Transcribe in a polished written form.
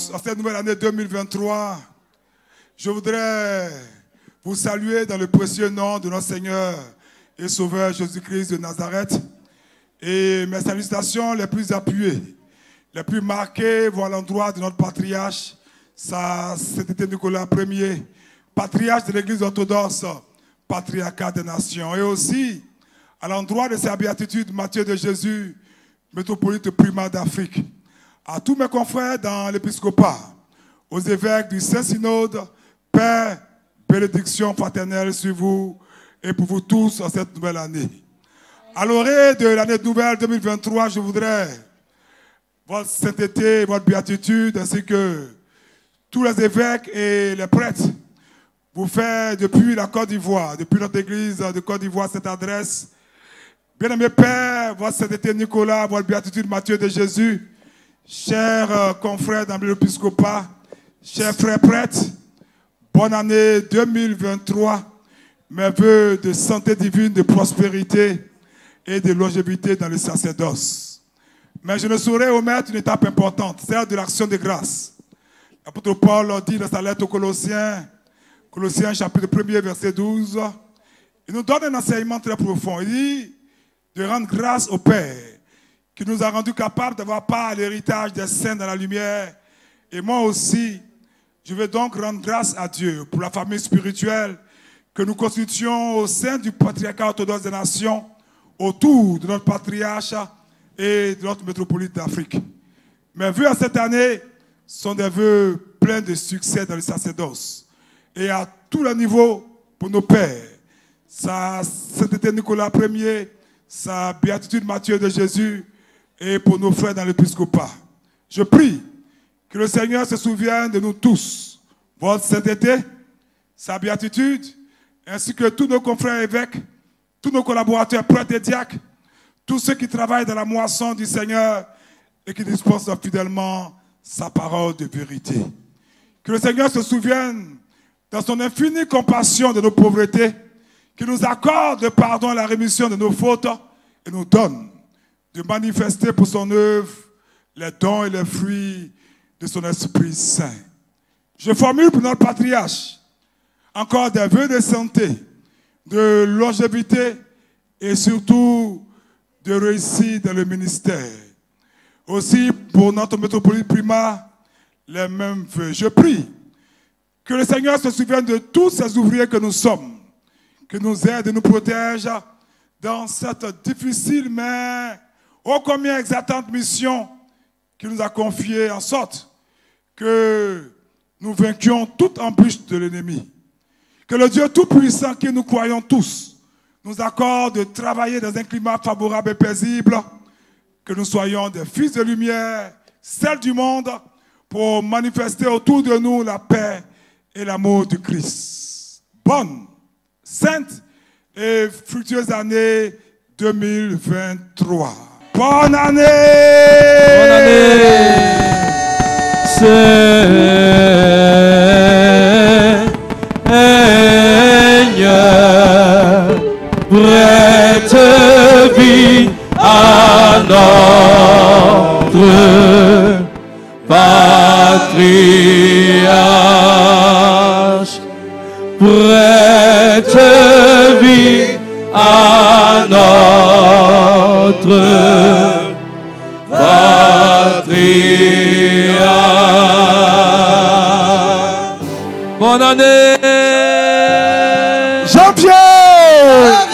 tous en cette nouvelle année 2023. Je voudrais vous saluer dans le précieux nom de notre Seigneur et Sauveur Jésus-Christ de Nazareth. Et mes salutations les plus appuyées, les plus marquées vont à l'endroit de notre patriarche, c'était Nicolas Ier, patriarche de l'Église orthodoxe, patriarcat des nations. Et aussi à l'endroit de sa béatitude Matthieu de Jésus, métropolite primat d'Afrique. À tous mes confrères dans l'épiscopat, aux évêques du Saint-Synode, paix, bénédiction fraternelle sur vous et pour vous tous en cette nouvelle année. À l'orée de l'année nouvelle 2023, je voudrais votre sainteté, votre béatitude, ainsi que tous les évêques et les prêtres, vous faire depuis la Côte d'Ivoire, depuis notre église de Côte d'Ivoire, cette adresse. Bien-aimé Père, votre sainteté Nicolas, votre béatitude Matthieu de Jésus, chers confrères dans l'épiscopat, chers frères prêtres, bonne année 2023, mes vœux de santé divine, de prospérité et de longévité dans le sacerdoce. Mais je ne saurais omettre une étape importante, celle de l'action de grâce. L'apôtre Paul dit dans sa lettre aux Colossiens, Colossiens chapitre 1er, verset 12, il nous donne un enseignement très profond. Il dit de rendre grâce au Père qui nous a rendus capables d'avoir part à l'héritage des saints dans la lumière. Et moi aussi, je vais donc rendre grâce à Dieu pour la famille spirituelle que nous constituons au sein du patriarcat orthodoxe des nations, autour de notre patriarche et de notre métropolite d'Afrique. Mes vœux à cette année sont des vœux pleins de succès dans le sacerdoce. Et à tous les niveaux pour nos pères, sa sainteté Nicolas Ier, sa béatitude Matthieu de Jésus, et pour nos frères dans l'épiscopat. Je prie que le Seigneur se souvienne de nous tous, votre sainteté, sa béatitude, ainsi que tous nos confrères évêques, tous nos collaborateurs prêtres et diacres, tous ceux qui travaillent dans la moisson du Seigneur et qui dispensent fidèlement sa parole de vérité. Que le Seigneur se souvienne dans son infinie compassion de nos pauvretés, qu'il nous accorde le pardon et la rémission de nos fautes et nous donne de manifester pour son œuvre les dons et les fruits de son Esprit Saint. Je formule pour notre patriarche encore des vœux de santé, de longévité et surtout de réussite dans le ministère. Aussi pour notre métropolite primat, les mêmes vœux. Je prie que le Seigneur se souvienne de tous ces ouvriers que nous sommes, que nous aide et nous protège dans cette difficile mais ô combien exaltante mission qu'il nous a confiée, en sorte que nous vainquions toute embûche de l'ennemi. Que le Dieu Tout-Puissant, qui nous croyons tous, nous accorde de travailler dans un climat favorable et paisible, que nous soyons des fils de lumière, celles du monde, pour manifester autour de nous la paix et l'amour du Christ. Bonne, sainte et fructueuse année 2023. Bonne année! Bonne année! Seigneur, prête vie à notre patriarche, prête vie à notre patriarche. Bonne année! Jean-Pierre!